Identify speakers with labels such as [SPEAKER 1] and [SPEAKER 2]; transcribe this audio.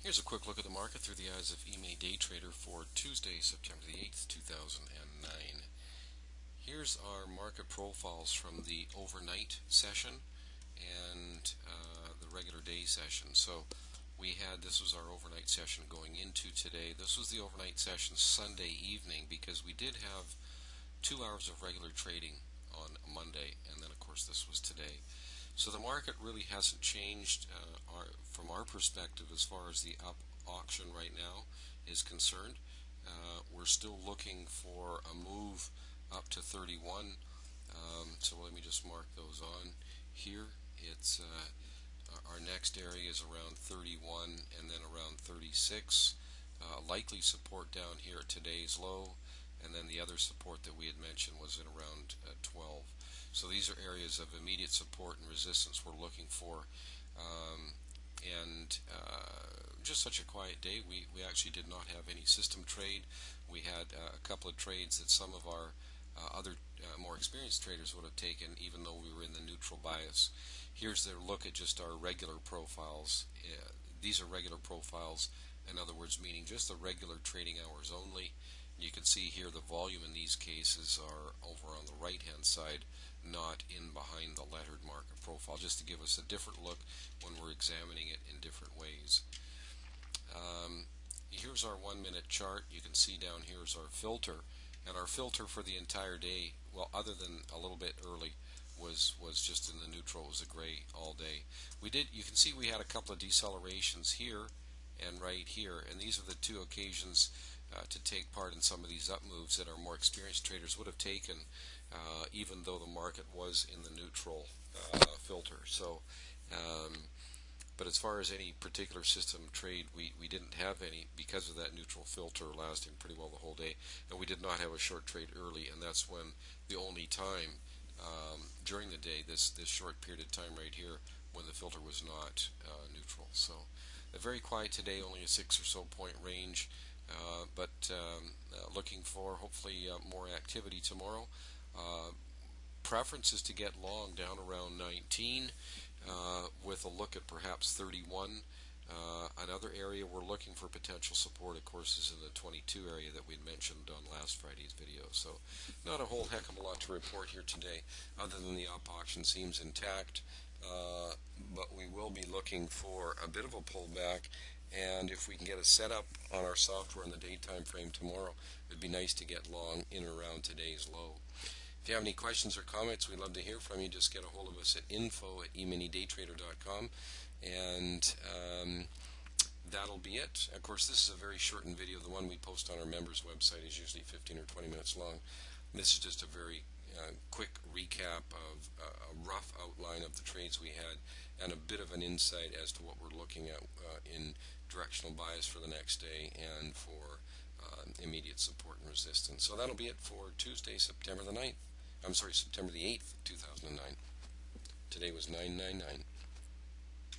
[SPEAKER 1] Here's a quick look at the market through the eyes of eMiniDayTrader for Tuesday, September the 8th, 2009. Here's our market profiles from the overnight session and the regular day session. So this was our overnight session going into today. This was the overnight session Sunday evening because we did have 2 hours of regular trading on Monday, and then of course this was today. So the market really hasn't changed from our perspective as far as the up auction right now is concerned. We're still looking for a move up to 31. So let me just mark those on here. It's our next area is around 31 and then around 36. Likely support down here at today's low, and then the other support that we had mentioned was at around 12. So these are areas of immediate support and resistance we're looking for. Just such a quiet day. We actually did not have any system trade. We had a couple of trades that some of our other more experienced traders would have taken, even though we were in the neutral bias. Here's their look at just our regular profiles. These are regular profiles, in other words, meaning just the regular trading hours only. You can see here the volume in these cases are over on the right hand side, not in behind the lettered market profile, just to give us a different look when we're examining it in different ways. Here's our 1 minute chart. You can see down here is our filter, and our filter for the entire day, well, other than a little bit early, was just in the neutral. It was a gray all day. You can see we had a couple of decelerations here and right here, and these are the two occasions to take part in some of these up moves that our more experienced traders would have taken, even though the market was in the neutral filter. So but as far as any particular system trade, we didn't have any because of that neutral filter lasting pretty well the whole day, and we did not have a short trade early, and that's when the only time during the day, this short period of time right here, when the filter was not neutral. So very quiet today, only a 6 or so point range, but looking for hopefully more activity tomorrow. Preference is to get long down around 19 with a look at perhaps 31. Another area we're looking for potential support, of course, is in the 22 area that we'd mentioned on last Friday's video. So not a whole heck of a lot to report here today, other than the up auction seems intact. But we will be looking for a bit of a pullback, and if we can get a setup on our software in the daytime frame tomorrow, it'd be nice to get long in and around today's low. If you have any questions or comments, we'd love to hear from you. Just get a hold of us at info@eMiniDayTrader.com, and that'll be it. Of course, this is a very shortened video. The one we post on our members website is usually 15 or 20 minutes long. This is just a very quick recap of a rough outline of the trades we had and a bit of an insight as to what we're looking at in directional bias for the next day and for immediate support and resistance. So that'll be it for Tuesday, September the 8th, 2009. Today was 999.